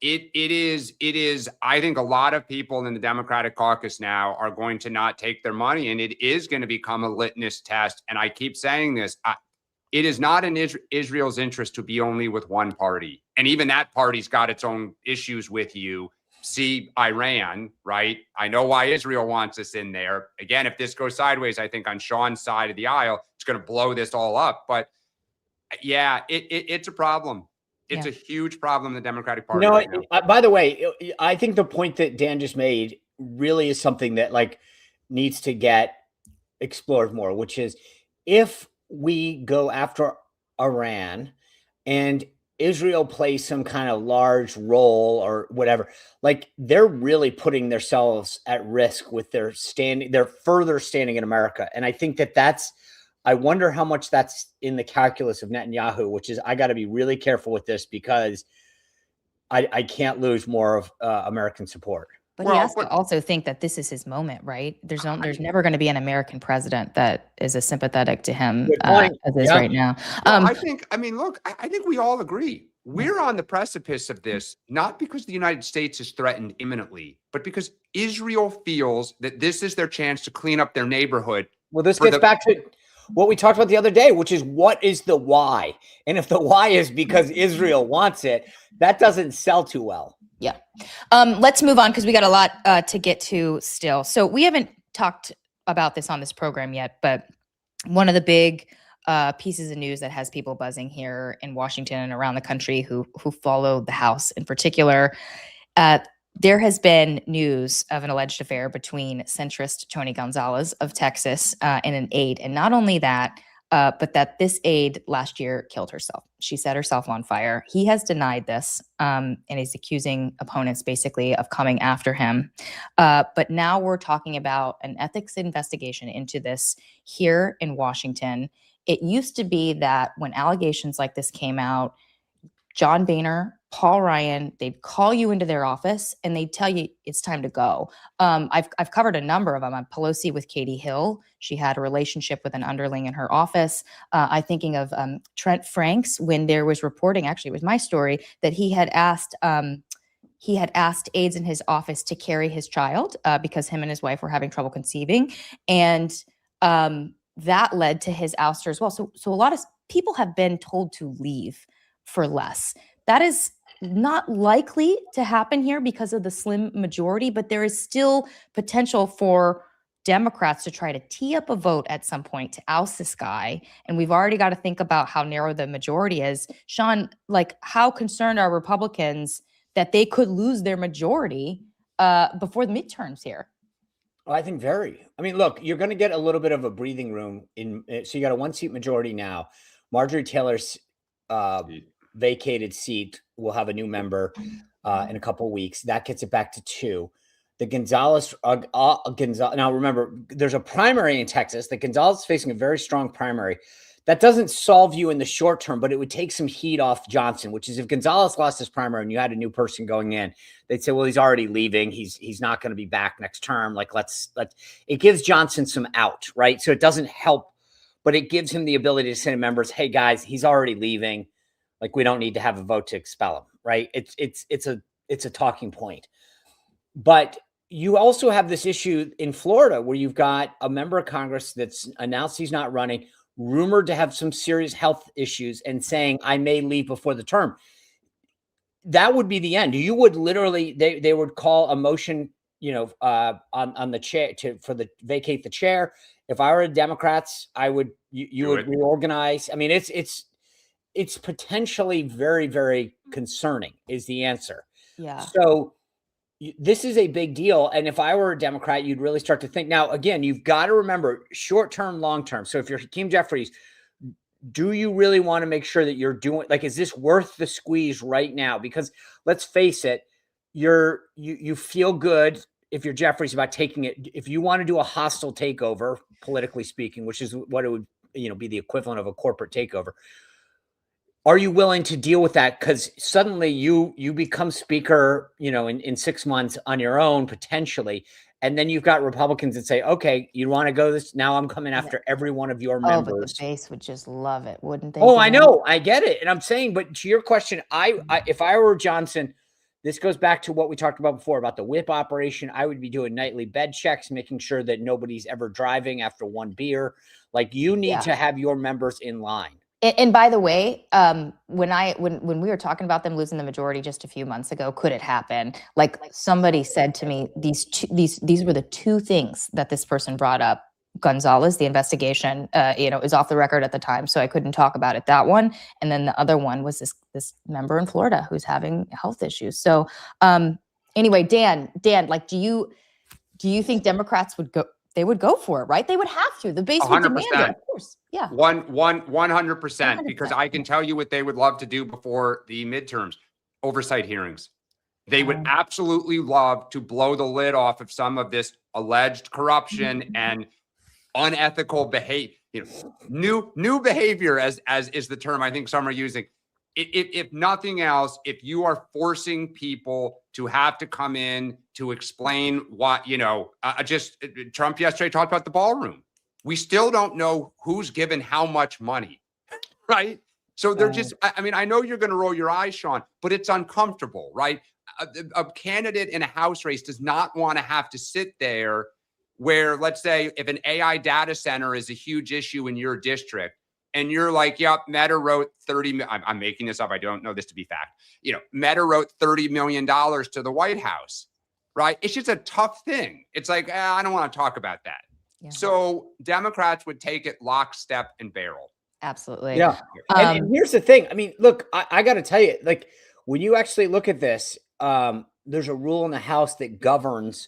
It is, I think a lot of people in the Democratic caucus now are going to not take their money, and it is going to become a litmus test. And I keep saying this, it is not in Israel's interest to be only with one party. And even that party's got its own issues with you. See Iran, right? I know why Israel wants us in there. Again, if this goes sideways, I think on Sean's side of the aisle, it's going to blow this all up. But yeah, it's a problem. It's a huge problem in the Democratic Party right now. By the way, I think the point that Dan just made really is something that needs to get explored more, which is, if we go after Iran and Israel plays some kind of large role or whatever, they're really putting themselves at risk with their further standing in America. And I think I wonder how much that's in the calculus of Netanyahu, which is, I got to be really careful with this because I can't lose more of American support. But he has to also think that this is his moment, right? There's never going to be an American president that is as sympathetic to him as is right now. Well, I think we all agree. We're on the precipice of this, not because the United States is threatened imminently, but because Israel feels that this is their chance to clean up their neighborhood. Well, this gets back to what we talked about the other day, which is what is the why? And if the why is because Israel wants it, that doesn't sell too well. Yeah. Let's move on because we got a lot to get to still. So we haven't talked about this on this program yet, but one of the big pieces of news that has people buzzing here in Washington and around the country who follow the House in particular, there has been news of an alleged affair between centrist Tony Gonzalez of Texas and an aide. And not only that, but that this aide last year killed herself. She set herself on fire. He has denied this and is accusing opponents basically of coming after him. But now we're talking about an ethics investigation into this here in Washington. It used to be that when allegations like this came out, John Boehner, Paul Ryan, they'd call you into their office and they'd tell you it's time to go. I've covered a number of them. I'm Pelosi with Katie Hill. She had a relationship with an underling in her office. I'm thinking of Trent Franks when there was reporting, actually it was my story, that he had asked aides in his office to carry his child because him and his wife were having trouble conceiving. And that led to his ouster as well. So a lot of people have been told to leave for less. That is not likely to happen here because of the slim majority, but there is still potential for Democrats to try to tee up a vote at some point to oust this guy. And we've already got to think about how narrow the majority is. Sean, like, how concerned are Republicans that they could lose their majority before the midterms here? Well, I think very. I mean, look, you're going to get a little bit of a breathing room so you got a 1-seat majority now. Marjorie Taylor's vacated seat will have a new member in a couple of weeks. That gets it back to 2. The Gonzalez, now remember, there's a primary in Texas. The Gonzalez is facing a very strong primary. That doesn't solve you in the short term, but it would take some heat off Johnson, which is if Gonzalez lost his primary and you had a new person going in, they'd say, well, he's already leaving. He's not going to be back next term. Like, let's it gives Johnson some out, right? So it doesn't help, but it gives him the ability to say to members, hey guys, he's already leaving. Like, we don't need to have a vote to expel him, right? It's a talking point. But you also have this issue in Florida where you've got a member of Congress that's announced he's not running, rumored to have some serious health issues and saying, I may leave before the term. That would be the end. You would literally, they would call a motion, on the chair vacate the chair. If I were a Democrats, I would, you would reorganize. I mean, it's potentially very, very concerning is the answer. Yeah. So this is a big deal. And if I were a Democrat, you'd really start to think. Now, again, you've got to remember short-term, long-term. So if you're Hakeem Jeffries, do you really want to make sure that you're doing, like, is this worth the squeeze right now? Because let's face it, you feel good if you're Jeffries about taking it. If you want to do a hostile takeover, politically speaking, which is what it would, be the equivalent of a corporate takeover. Are you willing to deal with that? Because suddenly you become speaker, in 6 months on your own, potentially. And then you've got Republicans that say, okay, you want to go this? Now I'm coming after every one of your members. But the base would just love it, wouldn't they? Oh, I know. I get it. And I'm saying, but to your question, if I were Johnson, this goes back to what we talked about before about the whip operation. I would be doing nightly bed checks, making sure that nobody's ever driving after one beer. Like, you need to have your members in line. And by the way, when we were talking about them losing the majority just a few months ago, could it happen? Like somebody said to me, these were the 2 things that this person brought up. Gonzalez, the investigation, is off the record at the time, so I couldn't talk about it. That one, and then the other one was this member in Florida who's having health issues. So anyway, Dan, like, do you think Democrats would go? They would go for it, right? They would have to. The base would demand it, of course. Yeah. 100%, because I can tell you what they would love to do before the midterms: oversight hearings. They would absolutely love to blow the lid off of some of this alleged corruption and unethical behavior, new behavior, as is the term I think some are using if nothing else, if you are forcing people to have to come in to explain what, Trump yesterday talked about the ballroom. We still don't know who's given how much money, right? So they're just, I mean, I know you're going to roll your eyes, Sean, but it's uncomfortable, right? A candidate in a House race does not want to have to sit there where, let's say, if an AI data center is a huge issue in your district, and you're like, yep, Meta wrote I'm making this up. I don't know this to be fact. Meta wrote $30 million to the White House, right? It's just a tough thing. It's like, I don't want to talk about that. Yeah. So Democrats would take it lockstep and barrel. Absolutely. Yeah. And here's the thing. I mean, look, I got to tell you, like, when you actually look at this, there's a rule in the House that governs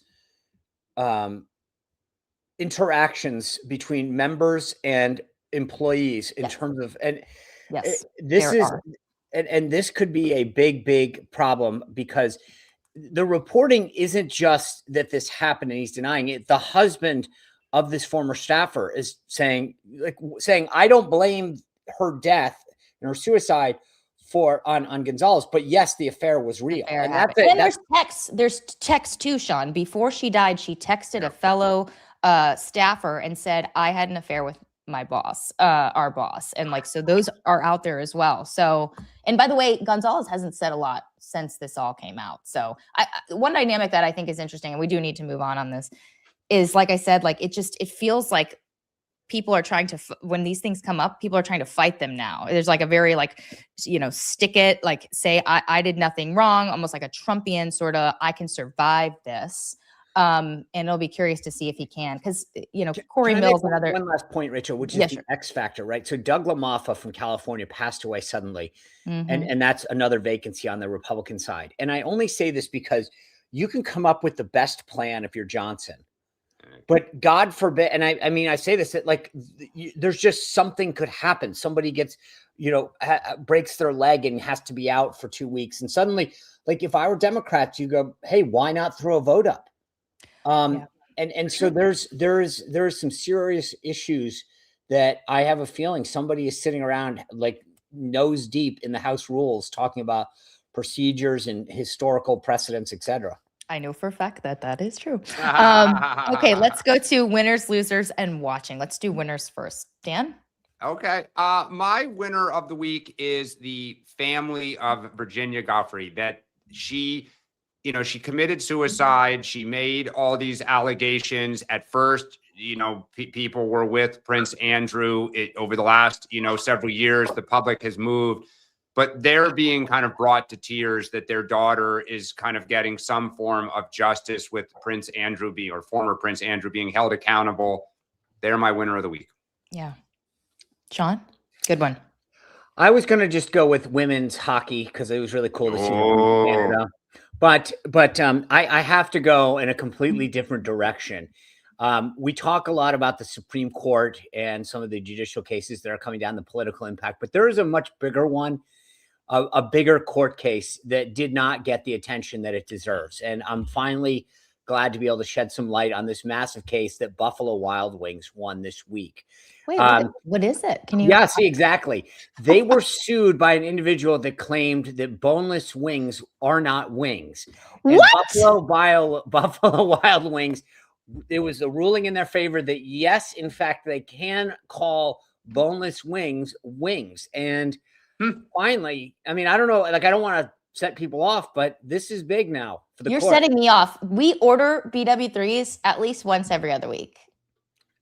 interactions between members and employees in terms of, and this could be a big problem, because the reporting isn't just that this happened and he's denying it. The husband of this former staffer is saying, I don't blame her death and her suicide on Gonzalez, but yes, the affair was real. And there's texts too, Sean. Before she died, she texted a fellow staffer and said, I had an affair with my boss, our boss. And so those are out there as well. So, and by the way, Gonzalez hasn't said a lot since this all came out. So one dynamic that I think is interesting, and we do need to move on this, is, like I said, it feels like people are trying to, when these things come up, people are trying to fight them now. There's a very stick it, say, I did nothing wrong, almost like a Trumpian sort of, I can survive this. And it'll be curious to see if he can, because Corey Mills, another one last point, Rachel, which is the X factor, right? So Doug LaMaffa from California passed away suddenly, and that's another vacancy on the Republican side. And I only say this because you can come up with the best plan if you're Johnson, but God forbid, and I mean I say this, that there's just something could happen. Somebody gets breaks their leg and has to be out for 2 weeks, and suddenly, if I were Democrats, you go, hey, why not throw a vote up? And so there's some serious issues that I have a feeling somebody is sitting around nose deep in the House rules, talking about procedures and historical precedents, etc. I know for a fact that is true. Okay, let's go to winners, losers, and watching. Let's do winners first. Dan? Okay. My winner of the week is the family of Virginia Giuffre, that she committed suicide. She made all these allegations. At first, people were with Prince Andrew. Over the last, several years, the public has moved, but they're being kind of brought to tears that their daughter is kind of getting some form of justice, with Prince Andrew former Prince Andrew being held accountable. They're my winner of the week. Yeah. Sean, good one. I was going to just go with women's hockey because it was really cool to see them in Canada. But I have to go in a completely different direction. We talk a lot about the Supreme Court and some of the judicial cases that are coming down, the political impact, but there is a much bigger one, a bigger court case that did not get the attention that it deserves. And I'm finally glad to be able to shed some light on this massive case that Buffalo Wild Wings won this week. Wait, what is it? Can you? Yeah, see, exactly. They were sued by an individual that claimed that boneless wings are not wings. What? And Buffalo Wild Wings, there was a ruling in their favor that yes, in fact, they can call boneless wings wings. And finally, I mean, I don't know, I don't want to set people off, but this is big now for the You're court. setting me off. We order BW3s at least once every other week.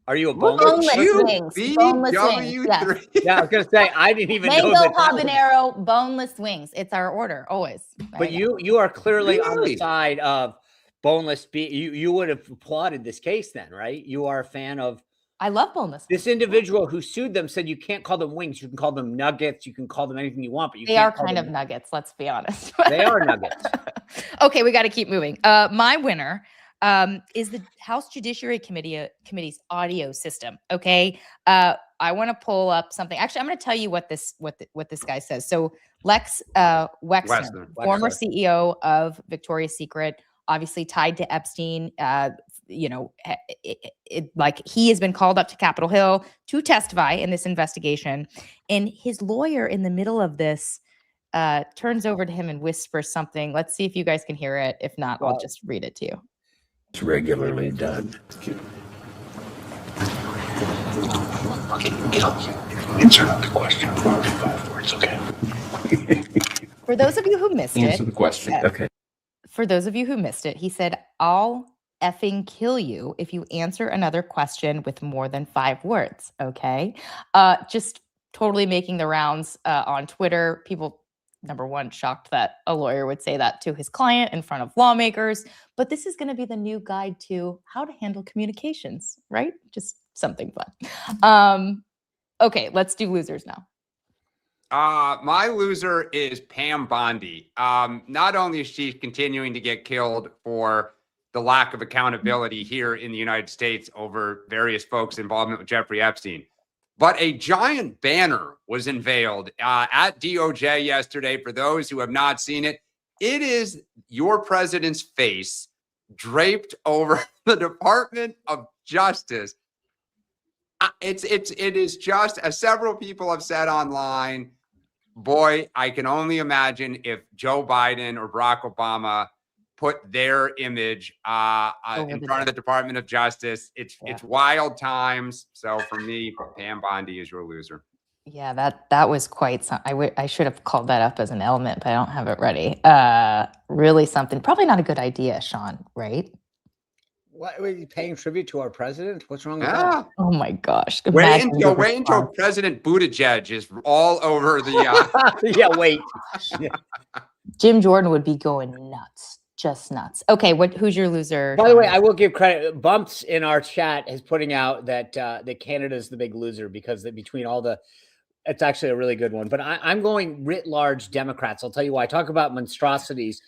Are you a boneless wings? Boneless wings. Yes. Yeah, I was gonna say I didn't even Mango know that. habanero boneless wings. It's our order always. But you are clearly on the side of boneless beef. You would have applauded this case then, right? You are a fan of. I love boneless. This individual who sued them said you can't call them wings. You can call them nuggets. You can call them anything you want, but they are kind of nuggets. Let's be honest. They are nuggets. Okay, we got to keep moving. My winner is the House Judiciary Committee's audio system. Okay, I want to pull up something. Actually, I'm going to tell you what this guy says. So Lex Wexner, former CEO of Victoria's Secret, obviously tied to Epstein. He has been called up to Capitol Hill to testify in this investigation, and his lawyer in the middle of this turns over to him and whispers something. Let's see if you guys can hear it. If not, I'll just read it to you. It's regularly done. Okay, get up. Answer the question. 5 words, okay? For those of you who missed Answer it, the question. Okay. for those of you who missed it, he said, "I'll effing kill you if you answer another question with more than 5 words." Okay. Just totally making the rounds on Twitter. People, number one, shocked that a lawyer would say that to his client in front of lawmakers. But this is going to be the new guide to how to handle communications, right? Just something fun. Okay, let's do losers now. My loser is Pam Bondi. Not only is she continuing to get killed for the lack of accountability here in the United States over various folks' involvement with Jeffrey Epstein, but a giant banner was unveiled at DOJ yesterday. For those who have not seen it, it is your president's face draped over the Department of Justice. It is just, as several people have said online, boy, I can only imagine if Joe Biden or Barack Obama put their image in front of the Department of Justice. It's wild times. So for me, Pam Bondi is your loser. Yeah, that was quite some. I should have called that up as an element, but I don't have it ready. Really something. Probably not a good idea, Sean, right? What are you paying tribute to our president? What's wrong with Yeah. that? Oh my gosh. Wait Imagine the until response. President Buttigieg is all over the. Yeah, wait. Jim Jordan would be going nuts, just nuts. Okay, who's your loser? By the way, Sean? I will give credit. Bumps in our chat is putting out that that Canada's the big loser because between all the, it's actually a really good one. But I'm going writ large Democrats. I'll tell you why. I talk about monstrosities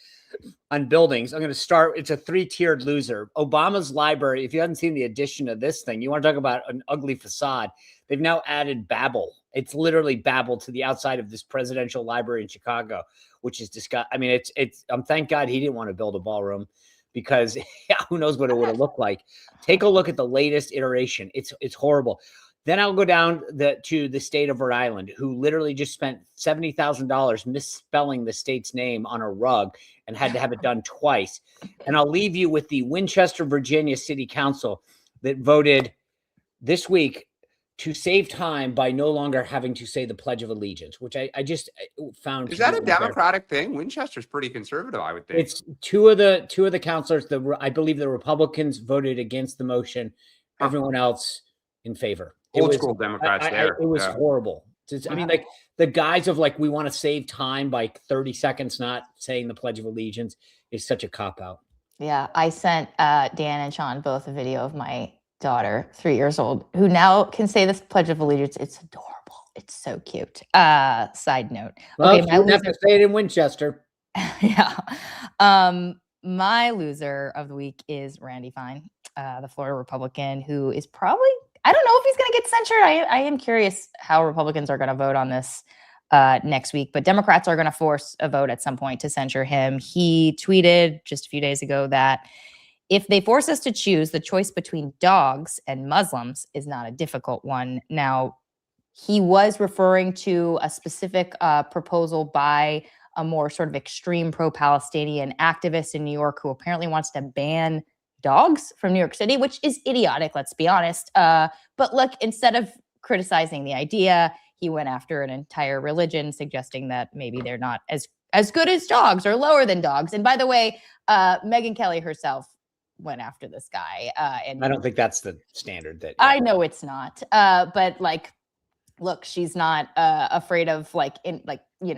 on buildings. I'm going to start. It's a 3-tiered loser. Obama's library. If you haven't seen the addition of this thing, you want to talk about an ugly facade. They've now added Babel. It's literally Babel to the outside of this presidential library in Chicago, which is disgusting. I mean, it's. Thank God he didn't want to build a ballroom, because who knows what it would have looked like. Take a look at the latest iteration. It's horrible. Then I'll go down to the state of Rhode Island, who literally just spent $70,000 misspelling the state's name on a rug and had to have it done twice. And I'll leave you with the Winchester, Virginia City Council that voted this week to save time by no longer having to say the Pledge of Allegiance, which I just found. Is that a Democratic thing? Winchester's pretty conservative, I would think. It's two of the counselors. I believe the Republicans voted against the motion. Everyone else in favor. Old school Democrats there. It was horrible. I mean, like the guise of like, we want to save time by 30 seconds not saying the Pledge of Allegiance is such a cop-out. Yeah, I sent Dan and Sean both a video of my daughter, 3 years old, who now can say this Pledge of Allegiance. It's adorable. It's so cute. Side note. Well, Okay, you have to say it in Winchester. Yeah. My loser of the week is Randy Fine, the Florida Republican, who is probably, I don't know if he's going to get censured. I am curious how Republicans are going to vote on this next week, but Democrats are going to force a vote at some point to censure him. He tweeted just a few days ago that if they force us to choose, the choice between dogs and Muslims is not a difficult one. Now, he was referring to a specific proposal by a more sort of extreme pro-Palestinian activist in New York who apparently wants to ban dogs from New York City, which is idiotic, let's be honest. But look, instead of criticizing the idea, he went after an entire religion, suggesting that maybe they're not as good as dogs or lower than dogs. And by the way, Megyn Kelly herself went after this guy. And I don't think that's the standard. I know it's not. But like, look, she's not afraid of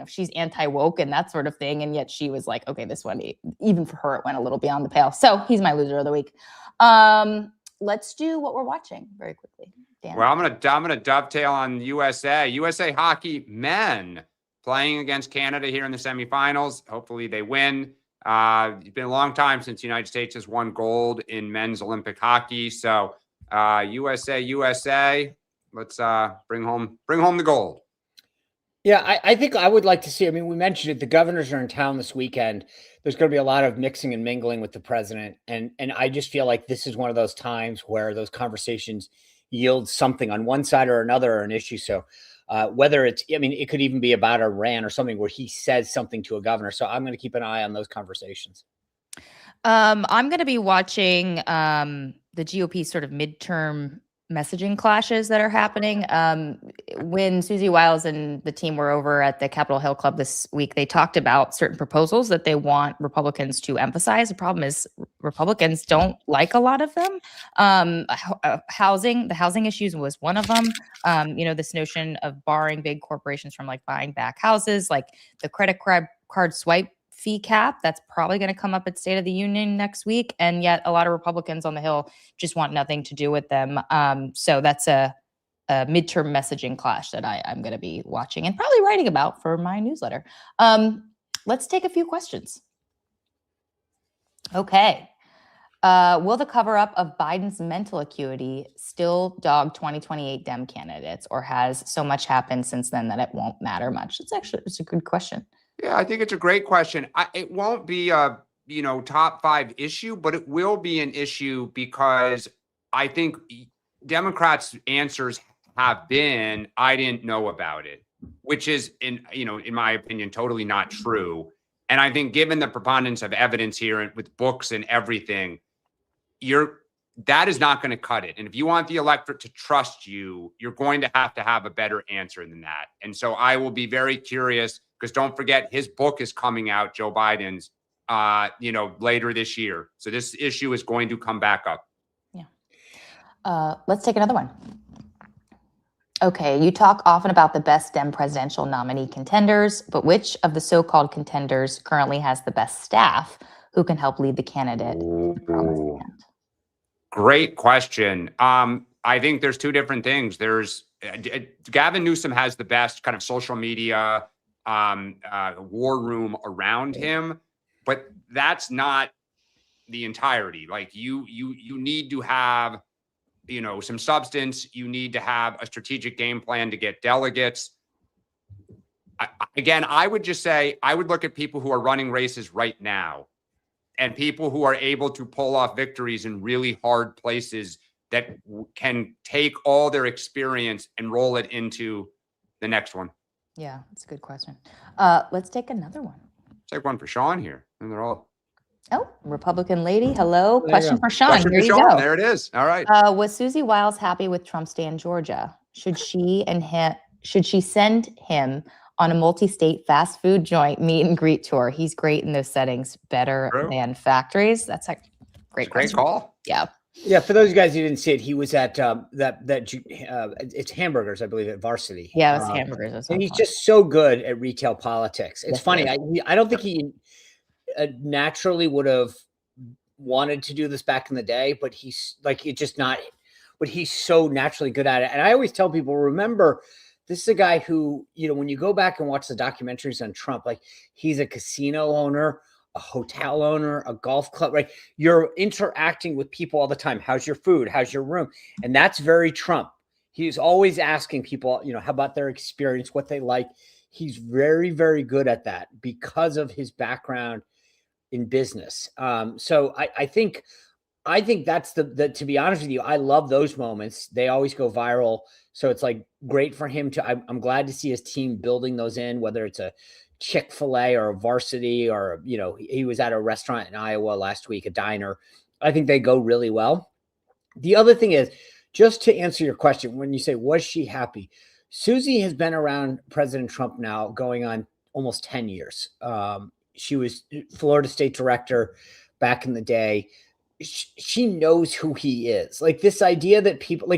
she's anti-woke and that sort of thing. And yet she was like, okay, this one, even for her, it went a little beyond the pale. So he's my loser of the week. Let's do what we're watching very quickly. Dan. Well, I'm gonna dovetail on USA hockey men playing against Canada here in the semifinals. Hopefully they win. It's been a long time since the United States has won gold in men's Olympic hockey. So USA, let's bring home the gold. Yeah, I think I would like to see. I mean, we mentioned it. The governors are in town this weekend. There's going to be a lot of mixing and mingling with the president, and I just feel like this is one of those times where those conversations yield something on one side or another or an issue. So Whether it's, I mean, it could even be about Iran or something where he says something to a governor. So I'm going to keep an eye on those conversations. I'm going to be watching the GOP sort of midterm messaging clashes that are happening. When Susie Wiles and the team were over at the Capitol Hill Club this week, they talked about certain proposals that they want Republicans to emphasize. The problem is Republicans don't like a lot of them. The housing issues was one of them. This notion of barring big corporations from like buying back houses, like the credit card swipe fee cap, that's probably going to come up at State of the Union next week. And yet a lot of Republicans on the Hill just want nothing to do with them. So that's a midterm messaging clash that I'm going to be watching and probably writing about for my newsletter. Let's take a few questions. Okay. Will the cover-up of Biden's mental acuity still dog 2028 Dem candidates, or has so much happened since then that it won't matter much? It's a good question. Yeah, I think it's a great question. It won't be a top 5 issue, but it will be an issue because I think Democrats' answers have been, I didn't know about it, which is, in my opinion, totally not true. And I think given the preponderance of evidence here and with books and everything, that is not going to cut it. And if you want the electorate to trust you, you're going to have a better answer than that. And so I will be very curious, because don't forget, his book is coming out, Joe Biden's, later this year. So this issue is going to come back up. Yeah. Let's take another one. Okay, you talk often about the best Dem presidential nominee contenders, but which of the so-called contenders currently has the best staff who can help lead the candidate to the promised land? Great question. I think there's two different things. There's Gavin Newsom has the best kind of social media war room around him, but that's not the entirety. Like you need to have some substance. You need to have a strategic game plan to get delegates. I would just say I would look at people who are running races right now and people who are able to pull off victories in really hard places that can take all their experience and roll it into the next one. Yeah, that's a good question. Let's take another one. Take one for Sean here. And they're all. Oh, Republican lady. Hello. Question for Sean. Question Here for you Sean. go. There it is. All right. Was Susie Wiles happy with Trump's day in Georgia? Should she send him on a multi-state fast food joint meet and greet tour? He's great in those settings, better than factories. That's a great question. Great call. Yeah. Yeah, for those of you guys who didn't see it, he was at it's hamburgers, I believe, at Varsity. Yeah, it was hamburgers. And he's just so good at retail politics. It's funny. I don't think he naturally would have wanted to do this back in the day, but he's like, it's just not, but he's so naturally good at it. And I always tell people, remember, this is a guy who, when you go back and watch the documentaries on Trump, like he's a casino owner, a hotel owner, a golf club, right? You're interacting with people all the time. How's your food? How's your room? And that's very Trump. He's always asking people, how about their experience, what they like. He's very, very good at that because of his background in business. So I think that's the to be honest with you, I love those moments. They always go viral. So it's like great for him I'm glad to see his team building those in, whether it's a Chick-fil-A or a Varsity or, he was at a restaurant in Iowa last week, a diner. I think they go really well. The other thing is, just to answer your question, when you say, was she happy? Susie has been around President Trump now going on almost 10 years. She was Florida State Director back in the day. She knows who he is. Like this idea that people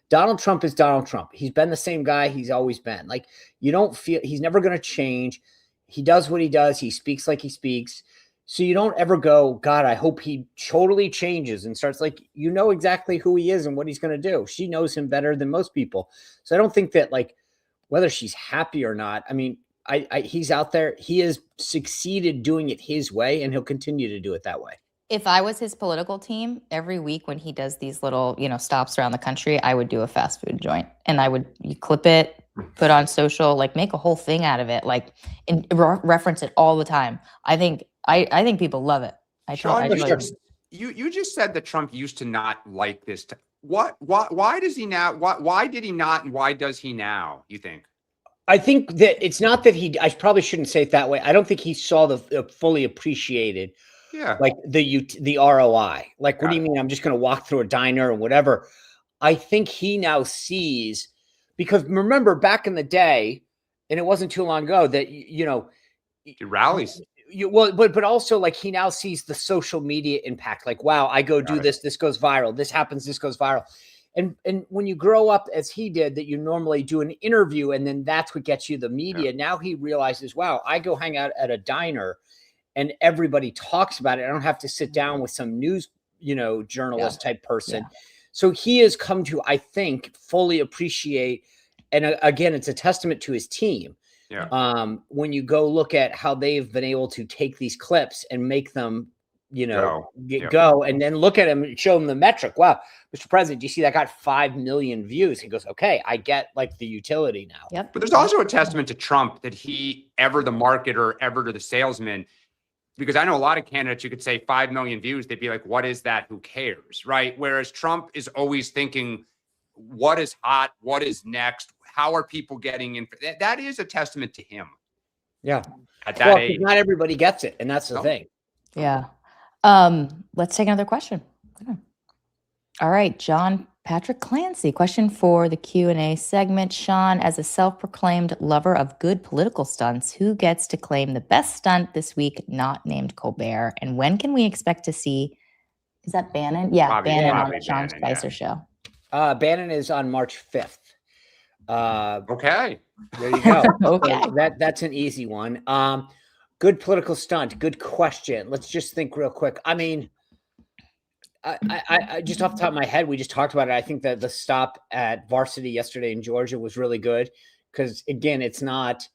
Donald Trump is Donald Trump. He's been the same guy he's always been. Like you don't feel he's never going to change. He does what he does. He speaks like he speaks. So you don't ever go, God, I hope he totally changes and starts like, exactly who he is and what he's going to do. She knows him better than most people. So I don't think that whether she's happy or not, I mean, he's out there. He has succeeded doing it his way and he'll continue to do it that way. If I was his political team, every week when he does these little, stops around the country, I would do a fast food joint and you clip it, put on social, make a whole thing out of it, and reference it all the time. I think people love it. Sean, you just said that Trump used to not like this. why does he now? Why did he not? And why does he now? You think? I think that it's not that I probably shouldn't say it that way. I don't think he saw the fully appreciated, Yeah. like the ROI. Like, what do Got you it. mean? I'm just going to walk through a diner or whatever. I think he now sees, because remember back in the day, and it wasn't too long ago that, He rallies. but also like he now sees the social media impact. Like, wow, I go do Got it. this, this goes viral. This happens, this goes viral. And when you grow up as he did, that you normally do an interview and then that's what gets you the media. Yeah. Now he realizes, wow, I go hang out at a diner and everybody talks about it. I don't have to sit down with some news, journalist type person. Yeah. So he has come to, I think, fully appreciate. And again, it's a testament to his team. Yeah. When you go look at how they've been able to take these clips and make them, go and then look at him and show him the metric. Wow, Mr. President, do you see that got 5 million views? He goes, okay, I get like the utility now. Yep. But there's also a testament to Trump that he ever the marketer, ever to the salesman. Because I know a lot of candidates, you could say 5 million views. They'd be like, what is that? Who cares? Right. Whereas Trump is always thinking, what is hot? What is next? How are people getting in? That is a testament to him. Yeah. At that age. Not everybody gets it. And that's the thing. Yeah. Let's take another question. All right. John Patrick Clancy, question for the Q&A segment. Sean, as a self-proclaimed lover of good political stunts, who gets to claim the best stunt this week, not named Colbert? And when can we expect to see, is that Bannon? Yeah, Bannon on the Sean Spicer show. Bannon is on March 5th. Okay. There you go. Okay. So that's an easy one. Good political stunt. Good question. Let's just think real quick. I mean, I just off the top of my head, we just talked about it. I think that the stop at Varsity yesterday in Georgia was really good because, again, it's not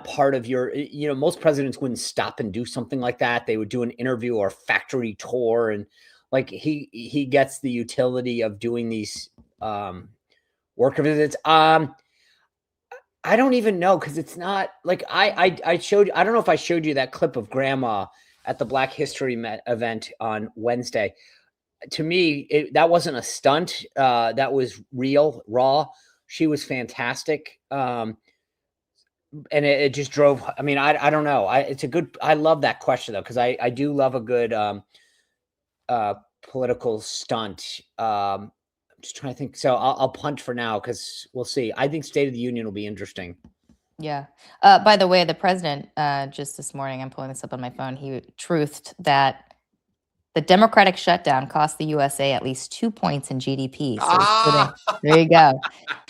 part of your, most presidents wouldn't stop and do something like that. They would do an interview or factory tour, and like he gets the utility of doing these worker visits. I don't even know because it's not like I showed. I don't know if I showed you that clip of Grandma at the Black History event on Wednesday. To me, that wasn't a stunt. That was real, raw. She was fantastic. And it just drove. I mean, I don't know. I love that question though, because I do love a good political stunt. I'm just trying to think. So I'll punt for now because we'll see. I think State of the Union will be interesting. Yeah. By the way, the president, just this morning, I'm pulling this up on my phone, he truthed that the Democratic shutdown cost the USA at least 2 points in GDP. So there you go.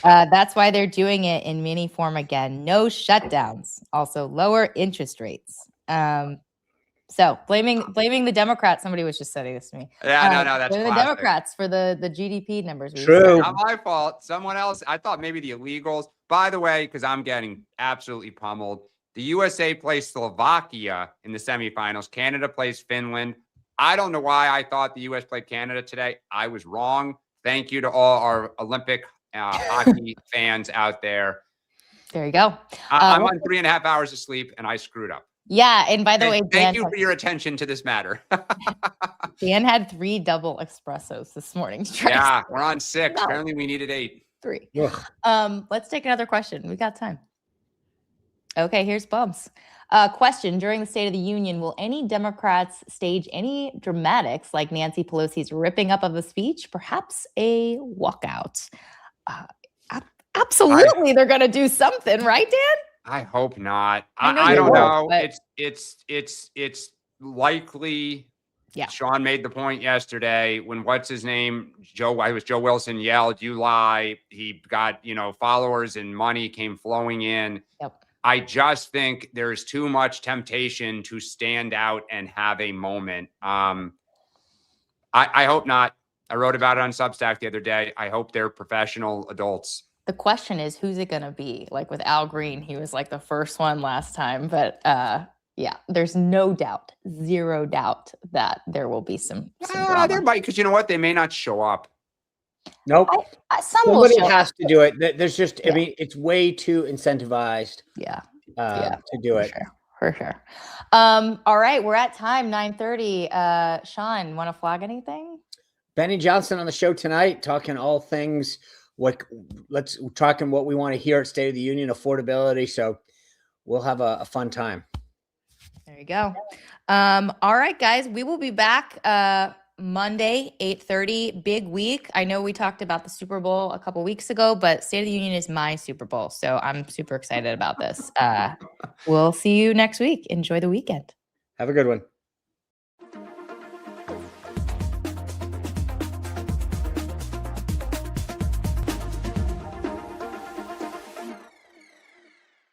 That's why they're doing it in mini form again. No shutdowns. Also, lower interest rates. So blaming the Democrats. Somebody was just saying this to me. Yeah, no, that's the Democrats for the GDP numbers. True. Not my fault. Someone else. I thought maybe the illegals. By the way, because I'm getting absolutely pummeled. The USA plays Slovakia in the semifinals. Canada plays Finland. I don't know why I thought the US played Canada today. I was wrong. Thank you to all our Olympic hockey fans out there. There you go. I'm on 3.5 hours of sleep, and I screwed up. Yeah, and by the way, thank you for your attention to this matter. Dan had 3 double espressos this morning. Yeah, we're on 6. No. Apparently, we needed 8. 3. Let's take another question. We got time. Okay, here's Bumps. Question: during the State of the Union, will any Democrats stage any dramatics like Nancy Pelosi's ripping up of a speech? Perhaps a walkout? Absolutely, they're going to do something, right, Dan? I hope not. I don't know. It's likely. Yeah. Sean made the point yesterday when what's his name? Joe Wilson yelled, "You lie." He got, followers and money came flowing in. Yep. I just think there's too much temptation to stand out and have a moment. I hope not. I wrote about it on Substack the other day. I hope they're professional adults. The question is, who's it going to be? Like with Al Green, he was like the first one last time. But yeah, there's no doubt, 0 doubt that there will be some drama. There might, because you know what? They may not show up. Nope. Somebody has to do it. There's just, I mean, it's way too incentivized. To do it. For sure. All right, we're at time, 9:30. Sean, want to flag anything? Benny Johnson on the show tonight, talking all things talking what we want to hear at State of the Union, affordability. So we'll have a fun time. There you go. All right, guys, we will be back Monday, 8:30, big week. I know we talked about the Super Bowl a couple weeks ago, but State of the Union is my Super Bowl. So I'm super excited about this. We'll see you next week. Enjoy the weekend. Have a good one.